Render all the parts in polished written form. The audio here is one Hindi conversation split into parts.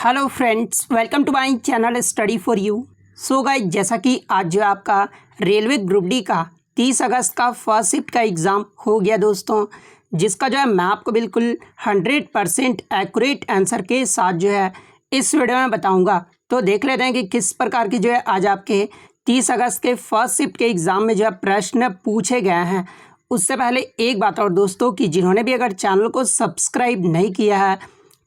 Hello friends, welcome to my channel study for you. So guys, जैसा कि आज जो आपका रेलवे ग्रुप डी का 30 अगस्त का फर्स्ट शिफ्ट का एग्ज़ाम हो गया दोस्तों, जिसका जो है मैं आपको बिल्कुल 100% एक्यूरेट आंसर के साथ जो है इस वीडियो में बताऊंगा। तो देख लेते हैं कि किस प्रकार की जो है आज आपके 30 अगस्त के फर्स्ट शिफ्ट के एग्ज़ाम में जो है प्रश्न पूछे गए हैं। उससे पहले एक बात और दोस्तों, कि जिन्होंने भी अगर चैनल को सब्सक्राइब नहीं किया है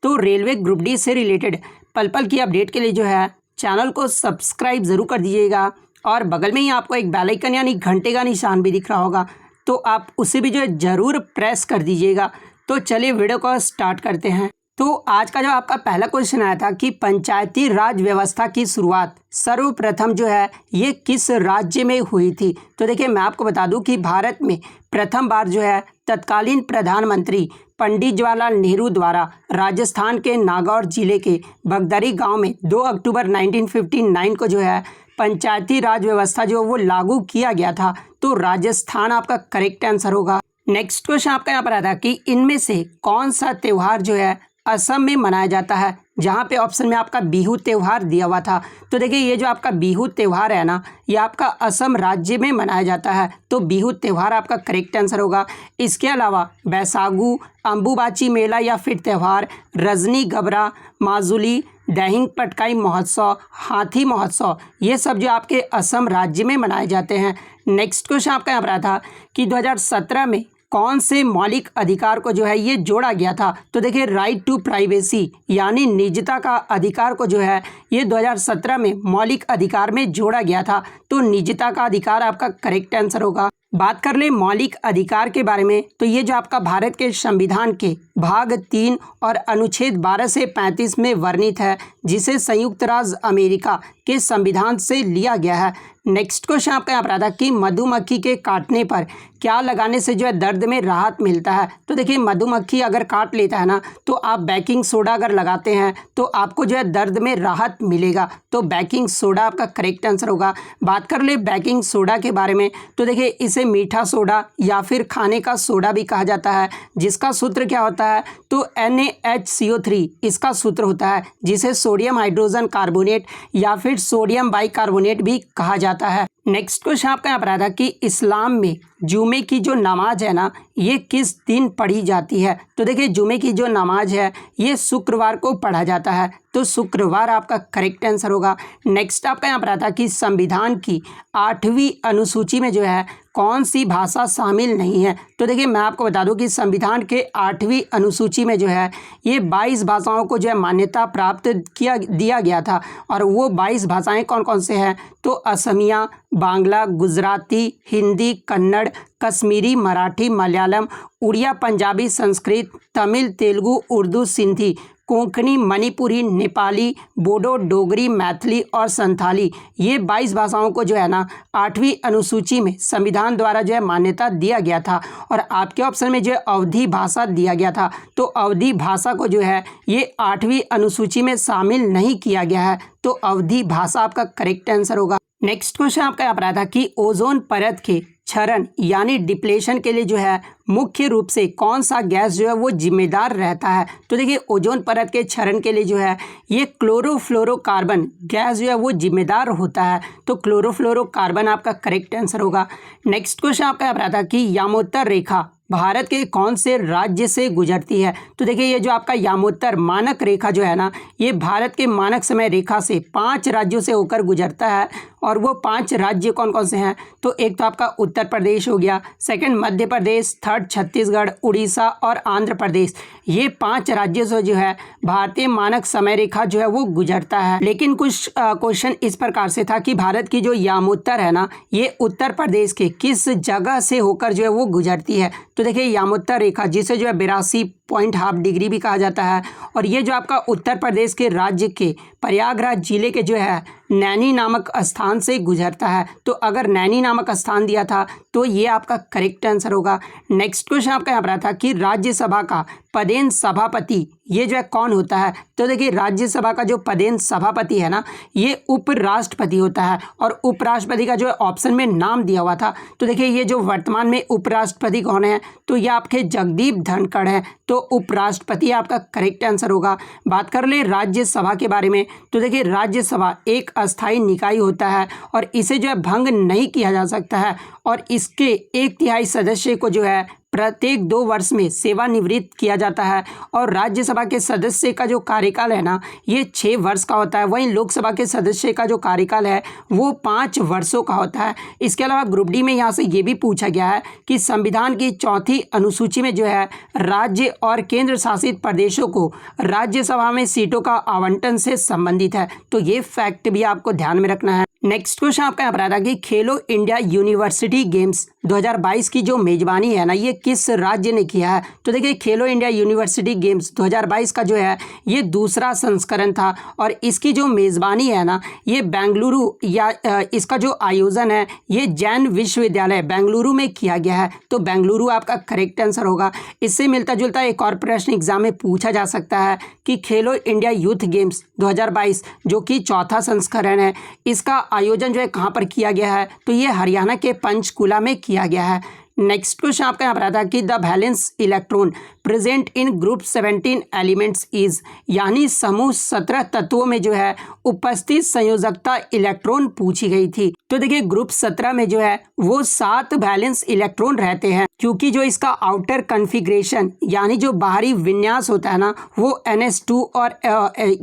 तो रेलवे ग्रुप डी से रिलेटेड पल पल की अपडेट के लिए जो है चैनल को सब्सक्राइब ज़रूर कर दीजिएगा। और बगल में ही आपको एक बेल आइकन यानी घंटे का निशान भी दिख रहा होगा, तो आप उसे भी जो है ज़रूर प्रेस कर दीजिएगा। तो चलिए वीडियो को स्टार्ट करते हैं। तो आज का जो आपका पहला क्वेश्चन आया था कि पंचायती राज व्यवस्था की शुरुआत सर्वप्रथम जो है ये किस राज्य में हुई थी। तो देखिए, मैं आपको बता दूं कि भारत में प्रथम बार जो है तत्कालीन प्रधानमंत्री पंडित जवाहरलाल नेहरू द्वारा राजस्थान के नागौर जिले के बगदरी गांव में 2 अक्टूबर 1959 को जो है पंचायती राज व्यवस्था जो वो लागू किया गया था। तो राजस्थान आपका करेक्ट आंसर होगा। नेक्स्ट क्वेश्चन आपका यहाँ पर आता है कि इनमें से कौन सा त्यौहार जो है असम में मनाया जाता है, जहाँ पे ऑप्शन में आपका बिहू त्यौहार दिया हुआ था। तो देखिए, ये जो आपका बिहू त्यौहार है ना, ये आपका असम राज्य में मनाया जाता है। तो बिहू त्यौहार आपका करेक्ट आंसर होगा। इसके अलावा बैसागु, अम्बुबाची मेला या फिर त्यौहार, रजनी गबरा, माजुली, दहिंग पटकाई महोत्सव, हाथी महोत्सव, ये सब जो आपके असम राज्य में मनाए जाते हैं। नेक्स्ट क्वेश्चन आपका यहाँ पर आया था कि 2017 में कौन से मौलिक अधिकार को जो है ये जोड़ा गया था। तो देखिए, राइट टू प्राइवेसी यानी निजता का अधिकार को जो है ये 2017 में मौलिक अधिकार में जोड़ा गया था। तो निजता का अधिकार आपका करेक्ट आंसर होगा। बात कर ले मौलिक अधिकार के बारे में, तो ये जो आपका भारत के संविधान के भाग 3 और अनुच्छेद 12 से 35 में वर्णित है, जिसे संयुक्त राज्य अमेरिका के संविधान से लिया गया है। नेक्स्ट क्वेश्चन आपका यहाँ पर आता है कि मधुमक्खी के काटने पर क्या लगाने से जो है दर्द में राहत मिलता है। तो देखिए, मधुमक्खी अगर काट लेता है ना, तो आप बेकिंग सोडा अगर लगाते हैं तो आपको जो है दर्द में राहत मिलेगा। तो बेकिंग सोडा आपका करेक्ट आंसर होगा। बात कर ले बेकिंग सोडा के बारे में, तो देखिए इसे मीठा सोडा या फिर खाने का सोडा भी कहा जाता है, जिसका सूत्र क्या होता है, तो NaHCO3 इसका सूत्र होता है, जिसे सोडियम हाइड्रोजन कार्बोनेट या फिर सोडियम बाइकार्बोनेट भी कहा जाता है। नेक्स्ट क्वेश्चन आपका यहाँ पर आया था कि इस्लाम में जुमे की जो नमाज है ना, ये किस दिन पढ़ी जाती है। तो देखिए, जुमे की जो नमाज है ये शुक्रवार को पढ़ा जाता है। तो शुक्रवार आपका करेक्ट आंसर होगा। नेक्स्ट आपका यहाँ पर आता है कि संविधान की 8वीं अनुसूची में जो है कौन सी भाषा शामिल नहीं है। तो देखिए, मैं आपको बता दूं कि संविधान के 8वीं अनुसूची में जो है ये 22 भाषाओं को जो है मान्यता प्राप्त दिया गया था। और वो 22 भाषाएं कौन कौन से हैं, तो असमिया, बांग्ला, गुजराती, हिंदी, कन्नड़, कश्मीरी, मराठी, मलयालम, उड़िया, पंजाबी, संस्कृत, तमिल, तेलुगु, उर्दू, सिंधी, कोंकणी, मणिपुरी, नेपाली, बोडो, डोगरी, मैथिली और संथाली, ये 22 भाषाओं को जो है ना 8वीं अनुसूची में संविधान द्वारा जो है मान्यता दिया गया था। और आपके ऑप्शन में जो है अवधी भाषा दिया गया था। तो अवधी भाषा को जो है ये 8वीं अनुसूची में शामिल नहीं किया गया है। तो अवधी भाषा आपका करेक्ट आंसर होगा। नेक्स्ट क्वेश्चन आपका यहाँ पर आया था कि ओजोन परत के क्षरण यानी डिप्लेशन के लिए जो है मुख्य रूप से कौन सा गैस जो है वो जिम्मेदार रहता है। तो देखिए, ओजोन परत के क्षरण के लिए जो है ये क्लोरोफ्लोरोकार्बन गैस जो है वो जिम्मेदार होता है। तो क्लोरोफ्लोरोकार्बन आपका करेक्ट आंसर होगा। नेक्स्ट क्वेश्चन आपका यहाँ पर आता है कि यामोत्तर रेखा भारत के कौन से राज्य से गुजरती है। तो देखिए, ये जो आपका यामोत्तर मानक रेखा जो है ना, ये भारत के मानक समय रेखा से 5 राज्यों से होकर गुजरता है। और वो 5 राज्य कौन कौन से हैं, तो एक तो आपका उत्तर प्रदेश हो गया, सेकंड मध्य प्रदेश, थर्ड छत्तीसगढ़, उड़ीसा और आंध्र प्रदेश। ये 5 राज्यों से जो है भारतीय मानक समय रेखा जो है वो गुजरता है। लेकिन कुछ क्वेश्चन इस प्रकार से था कि भारत की जो यामोत्तर है ना, ये उत्तर प्रदेश के किस जगह से होकर जो है वो गुजरती है। तो देखिए, यामोत्तर रेखा जिसे जो है 82.5 डिग्री भी कहा जाता है, और ये जो आपका उत्तर प्रदेश के राज्य के प्रयागराज जिले के जो है नैनी नामक स्थान से गुजरता है। तो अगर नैनी नामक स्थान दिया था तो ये आपका करेक्ट आंसर होगा। नेक्स्ट क्वेश्चन आपका यहाँ पर था कि राज्यसभा का पदेन सभापति ये जो है कौन होता है? तो देखिए राज्यसभा का जो पदेन सभापति है ना, ये उपराष्ट्रपति होता है। और उपराष्ट्रपति का जो है ऑप्शन में नाम दिया हुआ था, तो देखिए ये जो वर्तमान में उपराष्ट्रपति कौन है? तो ये आपके जगदीप धनखड़ है। तो उपराष्ट्रपति आपका करेक्ट आंसर होगा। बात कर ले राज्यसभा के बारे में, तो देखिए राज्यसभा एक अस्थायी निकाय होता है और इसे जो है भंग नहीं किया जा सकता है और इसके 1/3 सदस्य को जो है प्रत्येक 2 वर्ष में सेवानिवृत्त किया जाता है। और राज्यसभा के सदस्य का जो कार्यकाल है ना, ये 6 वर्ष का होता है। वहीं लोकसभा के सदस्य का जो कार्यकाल है वो 5 वर्षों का होता है। इसके अलावा ग्रुप डी में यहाँ से ये भी पूछा गया है कि संविधान की 4वीं अनुसूची में जो है राज्य और केंद्र शासित प्रदेशों को राज्यसभा में सीटों का आवंटन से संबंधित है। तो ये फैक्ट भी आपको ध्यान में रखना है। नेक्स्ट क्वेश्चन आपका यहाँ पर आता है कि खेलो इंडिया यूनिवर्सिटी गेम्स 2022 की जो मेजबानी है ना, ये किस राज्य ने किया है? तो देखिए खेलो इंडिया यूनिवर्सिटी गेम्स 2022 का जो है ये दूसरा संस्करण था और इसकी जो मेज़बानी है ना, ये बेंगलुरु या इसका जो आयोजन है ये जैन विश्वविद्यालय बेंगलुरु में किया गया है। तो बेंगलुरु आपका करेक्ट आंसर होगा। इससे मिलता जुलता एक और प्रश्न एग्जाम में पूछा जा सकता है कि खेलो इंडिया यूथ गेम्स 2022 जो कि चौथा संस्करण है, इसका आयोजन जो है कहाँ पर किया गया है? तो ये हरियाणा के पंचकुला में किया गया है। नेक्स्ट क्वेश्चन आपका यहाँ पर आता है कि the valence electron present in group 17 elements is, यानी समूह 17 तत्वों में जो है उपस्थित संयोजकता इलेक्ट्रॉन पूछी गई थी। तो देखिए ग्रुप 17 में जो है वो 7 वैलेंस इलेक्ट्रॉन रहते हैं, क्योंकि जो इसका आउटर कॉन्फ़िगरेशन यानी जो बाहरी विन्यास होता है ना, वो NH2 और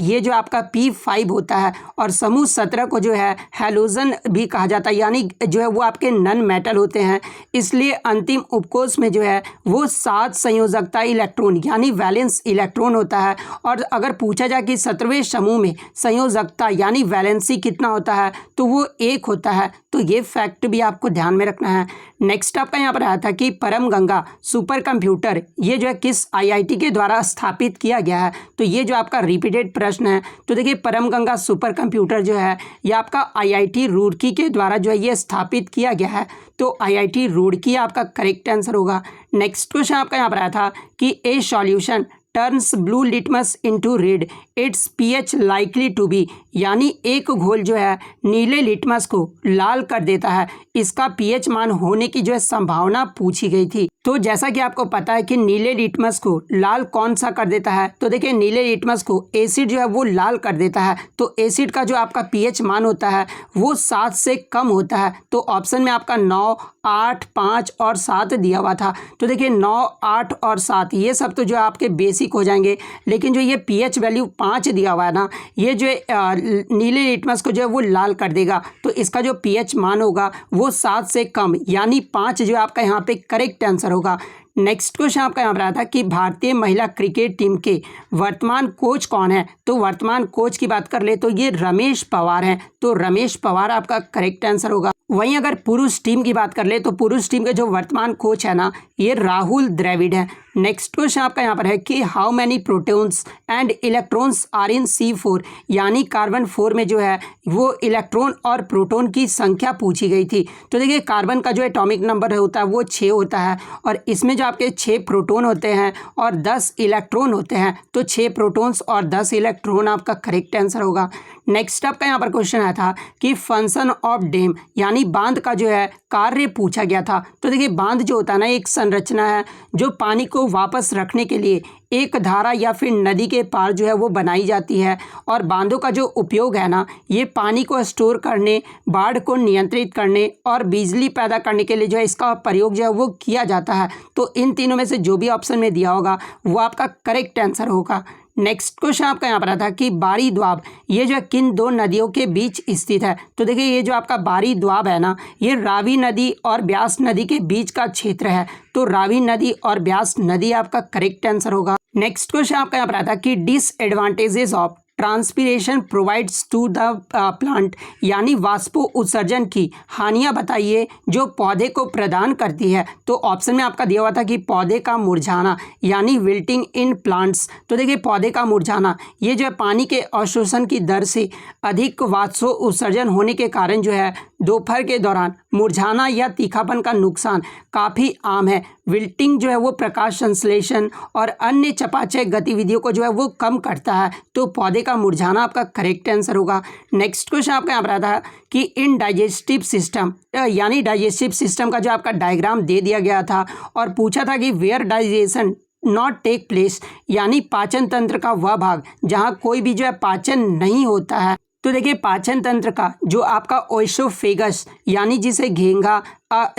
ये जो आपका P5 होता है। और समूह 17 को जो है हैलोजन भी कहा जाता है, यानी जो है वो आपके नन मेटल होते हैं। इसलिए अंतिम उपकोष में जो है वो 7 संयोजकता इलेक्ट्रॉन यानी वैलेंस इलेक्ट्रॉन होता है। और अगर पूछा जाए कि 17वें समूह में संयोजकता यानी वैलेंसी कितना होता है, तो वो 1 होता है। तो ये फैक्ट भी आपको ध्यान में रखना है। नेक्स्ट आपका यहाँ पर आया था कि परम गंगा सुपर कंप्यूटर ये जो है किस IIT के द्वारा स्थापित किया गया है? तो ये जो आपका रिपीटेड प्रश्न है। तो देखिए परम गंगा सुपर कंप्यूटर जो है ये आपका IIT रुड़की के द्वारा जो है ये स्थापित किया गया है। तो IIT रुड़की आपका करेक्ट आंसर होगा। नेक्स्ट क्वेश्चन आपका यहाँ पर आया था कि a solution turns blue litmus into red, it's pH likely to be, यानी एक घोल जो है नीले लिटमस को लाल कर देता है, इसका pH मान होने की जो है संभावना पूछी गई थी। तो जैसा कि आपको पता है कि नीले लिटमस को लाल कौन सा कर देता है? तो देखिए नीले लिटमस को एसिड जो है वो लाल कर देता है। तो एसिड का जो आपका pH मान होता है वो 7 से कम होता है। तो ऑप्शन में आपका 9, 8, 5 और 7 दिया हुआ था। तो देखिए 9, 8 और 7 ये सब तो जो आपके बेसिक हो जाएंगे, लेकिन जो ये pH वैल्यू 5 दिया हुआ है ना, ये जो नीले लिटमस को जो है वो लाल कर देगा। तो इसका जो pH मान होगा वो 7 से कम यानी 5 जो आपका यहाँ पे करेक्ट आंसर होगा। नेक्स्ट क्वेश्चन आपका यहाँ पर आया था कि भारतीय महिला क्रिकेट टीम के वर्तमान कोच कौन है? तो वर्तमान कोच की बात कर ले तो ये रमेश पवार हैं। तो रमेश पवार आपका करेक्ट आंसर होगा। वहीं अगर पुरुष टीम की बात कर ले तो पुरुष टीम के जो वर्तमान कोच है ना, ये राहुल द्रविड़ हैं। नेक्स्ट क्वेश्चन आपका यहाँ पर है कि how many protons and electrons are in C4, यानी कार्बन 4 में जो है वो इलेक्ट्रॉन और प्रोटॉन की संख्या पूछी गई थी। तो देखिए कार्बन का जो एटॉमिक नंबर होता है वो 6 होता है और इसमें जो आपके 6 प्रोटॉन होते हैं और 10 इलेक्ट्रॉन होते हैं। तो 6 प्रोटॉन्स और 10 इलेक्ट्रॉन आपका करेक्ट आंसर होगा। नेक्स्ट आपका यहाँ पर क्वेश्चन आया था कि फंक्शन ऑफ डैम यानी बांध का जो है कार्य पूछा गया था। तो देखिए बांध जो होता है ना, एक संरचना है जो पानी को वापस रखने के लिए एक धारा या फिर नदी के पार जो है वो बनाई जाती है। और बांधों का जो उपयोग है ना, ये पानी को स्टोर करने, बाढ़ को नियंत्रित करने और बिजली पैदा करने के लिए जो है इसका प्रयोग जो है वो किया जाता है। तो इन तीनों में से जो भी ऑप्शन में दिया होगा वो आपका करेक्ट आंसर होगा। नेक्स्ट क्वेश्चन आपका यहाँ पर आता कि बारी द्वाब ये जो किन 2 नदियों के बीच स्थित है? तो देखिए ये जो आपका बारी द्वाब है ना, ये रावी नदी और ब्यास नदी के बीच का क्षेत्र है। तो रावी नदी और ब्यास नदी आपका करेक्ट आंसर होगा। नेक्स्ट क्वेश्चन आपका यहाँ पर आता कि disadvantages of transpiration provides to the plant, यानी वाष्पो उत्सर्जन की हानियां बताइए जो पौधे को प्रदान करती है। तो ऑप्शन में आपका दिया हुआ था कि पौधे का मुरझाना यानी विल्टिंग इन प्लांट्स। तो देखिए पौधे का मुरझाना ये जो है पानी के अवशोषण की दर से अधिक वाष्पो उत्सर्जन होने के कारण जो है दोपहर के दौरान मुरझाना या तीखापन का नुकसान काफ़ी आम है। विल्टिंग जो है वो प्रकाश संश्लेषण और अन्य चयापचय गतिविधियों को जो है वो कम करता है, तो पौधे का मुरझाना आपका करेक्ट आंसर होगा। नेक्स्ट क्वेश्चन आपका यहाँ पर आता है कि इन डाइजेस्टिव सिस्टम यानी डाइजेस्टिव सिस्टम का जो आपका डायग्राम दे दिया गया था और पूछा था कि where digestion not take place, यानी पाचन तंत्र का वह भाग जहाँ कोई भी जो है पाचन नहीं होता है। तो देखिए पाचन तंत्र का जो आपका ओएसोफेगस यानी जिसे घेंगा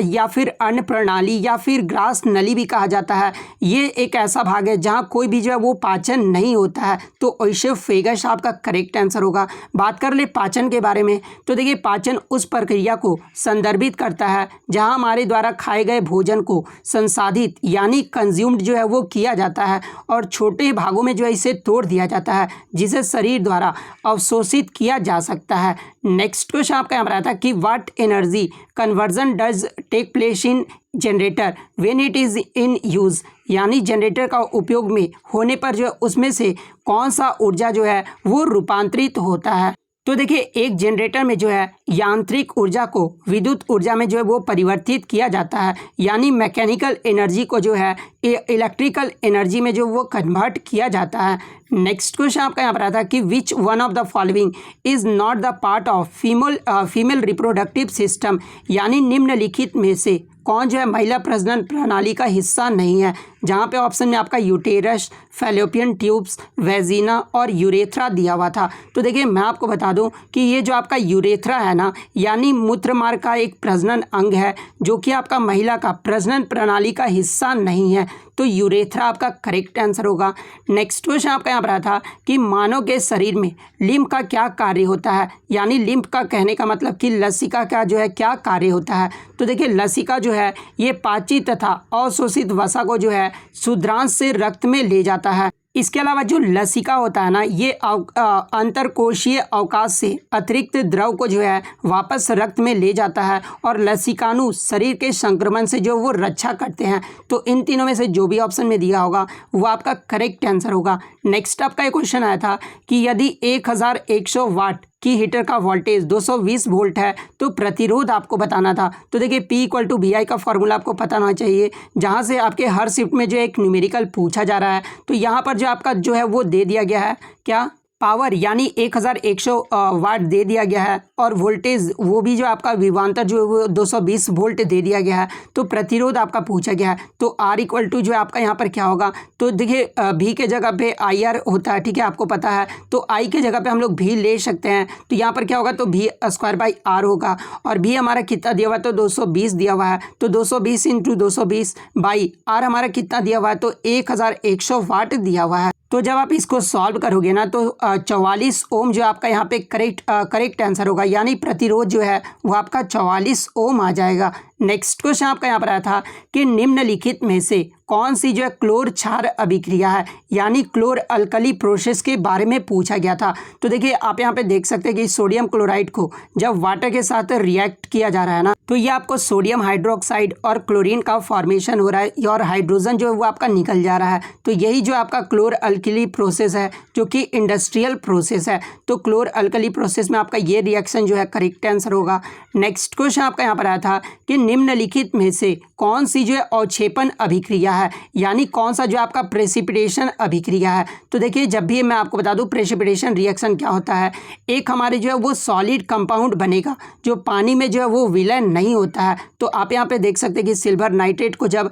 या फिर अन्न प्रणाली या फिर ग्रास नली भी कहा जाता है, ये एक ऐसा भाग है जहाँ कोई भी जो है वो पाचन नहीं होता है, तो ओएसोफेगस आपका करेक्ट आंसर होगा। बात कर ले पाचन के बारे में, तो देखिए पाचन उस प्रक्रिया को संदर्भित करता है जहाँ हमारे द्वारा खाए गए भोजन को संसाधित यानी कंज्यूम्ड जो है वो किया जाता है और छोटे भागों में जो है इसे तोड़ दिया जाता है जिसे शरीर द्वारा अवशोषित किया जा सकता है। नेक्स्ट क्वेश्चन आपका यहाँ पर आता है कि what energy conversion does take place in generator when it is in use, यानी जनरेटर का उपयोग में होने पर जो उसमें से कौन सा ऊर्जा जो है वो रूपांतरित होता है। तो देखिए एक जनरेटर में जो है यांत्रिक ऊर्जा को विद्युत ऊर्जा में जो है वो परिवर्तित किया जाता है, यानी मैकेनिकल एनर्जी को जो है इलेक्ट्रिकल एनर्जी में जो वो कन्वर्ट किया जाता है। नेक्स्ट क्वेश्चन आपका यहाँ पर आता है कि which one of the following is not the part of female reproductive system, यानी निम्नलिखित में से कौन जो है महिला प्रजनन प्रणाली का हिस्सा नहीं है, जहाँ पे ऑप्शन में आपका यूटेरस, फैलोपियन ट्यूब्स, वेजिना और यूरेथ्रा दिया हुआ था। तो देखिए मैं आपको बता दूं कि ये जो आपका यूरेथ्रा है ना, यानी मूत्रमार्ग का एक प्रजनन अंग है जो कि आपका महिला का प्रजनन प्रणाली का हिस्सा नहीं है, तो यूरेथ्रा आपका करेक्ट आंसर होगा। नेक्स्ट क्वेश्चन आपका यहाँ पर आया था कि मानव के शरीर में लिम्फ का क्या कार्य होता है, यानी लिम्फ का कहने का मतलब कि लसिका का जो है क्या कार्य होता है। तो देखिए लसिका जो है ये पाची तथा अवशोषित वसा को जो है क्षुद्रांश से रक्त में ले जाता है। इसके अलावा जो लसिका होता है ना, ये अंतरकोशीय अवकाश से अतिरिक्त द्रव को जो है वापस रक्त में ले जाता है और लसिकाणु शरीर के संक्रमण से जो वो रक्षा करते हैं। तो इन तीनों में से जो भी ऑप्शन में दिया होगा वो आपका करेक्ट आंसर होगा। नेक्स्ट आपका एक क्वेश्चन आया था कि यदि 1100 वाट की हीटर का वोल्टेज 220 वोल्ट है तो प्रतिरोध आपको बताना था। तो देखिए P = VI का फॉर्मूला आपको पता होना चाहिए, जहां से आपके हर शिफ्ट में जो एक न्यूमेरिकल पूछा जा रहा है। तो यहाँ पर जो आपका जो है वो दे दिया गया है क्या पावर, यानी 1100 वाट दे दिया गया है और वोल्टेज वो भी जो आपका विभवांतर जो है वो 220 वोल्ट दे दिया गया है। तो प्रतिरोध आपका पूछा गया है, तो R = जो है आपका यहाँ पर क्या होगा। तो देखिए V के जगह पे IR होता है, ठीक है, आपको पता है। तो I के जगह पे हम लोग V ले सकते हैं, तो यहाँ पर क्या होगा, तो V² R होगा और V हमारा कितना दिया हुआ है, तो 220 दिया हुआ है। तो 220 × 220 बाई R हमारा कितना दिया हुआ है, तो 1100 वाट दिया हुआ है। तो जब आप इसको सॉल्व करोगे ना तो 44 ओम जो आपका यहाँ पे करेक्ट आंसर होगा, यानी प्रतिरोध जो है वो आपका 44 ओम आ जाएगा। नेक्स्ट क्वेश्चन आपका यहाँ पर आया था कि निम्नलिखित में से कौन सी जो है क्लोर क्षार अभिक्रिया है, यानी क्लोर अल्कली प्रोसेस के बारे में पूछा गया था। तो देखिए आप यहाँ पे देख सकते हैं कि सोडियम क्लोराइड को जब वाटर के साथ रिएक्ट किया जा रहा है ना, तो ये आपको सोडियम हाइड्रोक्साइड और क्लोरीन का फॉर्मेशन हो रहा है और हाइड्रोजन जो है वो आपका निकल जा रहा है। तो यही जो आपका क्लोर अल्कली प्रोसेस है जो कि इंडस्ट्रियल प्रोसेस है। तो क्लोर अल्कली प्रोसेस में आपका ये रिएक्शन जो है करेक्ट आंसर होगा। नेक्स्ट क्वेश्चन आपका यहाँ पर आया था कि निम्नलिखित में से कौन सी जो है अवक्षेपण अभिक्रिया है, यानी कौन सा जो आपका प्रेसिपिटेशन अभिक्रिया है। तो देखिए जब भी मैं आपको बता दूं प्रेसिपिटेशन रिएक्शन क्या होता है, एक हमारे जो है वो सॉलिड कंपाउंड बनेगा जो पानी में जो है वो विलय नहीं होता है। तो आप यहाँ पे देख सकते हैं कि सिल्वर नाइट्रेट को जब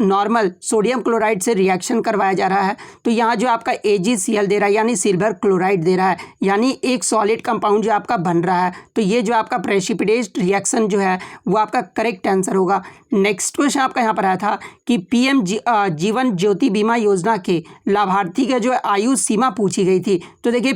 नॉर्मल सोडियम क्लोराइड से रिएक्शन करवाया जा रहा है तो यहाँ जो आपका AgCl दे रहा है, यानी सिल्वर क्लोराइड दे रहा है, यानी एक सॉलिड कंपाउंड जो आपका बन रहा है। तो ये जो आपका प्रेसिपिटेट रिएक्शन जो है वो आपका करेक्ट आंसर होगा। नेक्स्ट क्वेश्चन आपका यहाँ पर आया था कि PM जीवन ज्योति बीमा योजना के लाभार्थी का जो आयु सीमा पूछी गई थी। तो देखिए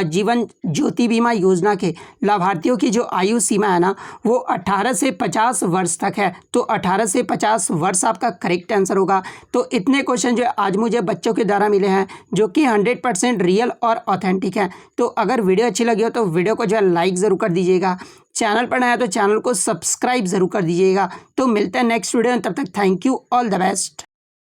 जीवन ज्योति बीमा योजना के लाभार्थियों की जो आयु सीमा है ना वो 18 से 50 वर्ष तक है। तो 18 से 50 वर्ष आपका करेक्ट आंसर होगा। तो इतने क्वेश्चन जो आज मुझे बच्चों के द्वारा मिले हैं जो कि 100% रियल और ऑथेंटिक हैं। तो अगर वीडियो अच्छी लगी हो तो वीडियो को जो है लाइक ज़रूर कर दीजिएगा, चैनल पर नया तो चैनल को सब्सक्राइब ज़रूर कर दीजिएगा। तो मिलते हैं नेक्स्ट वीडियो में, तब तक thank you, all the best.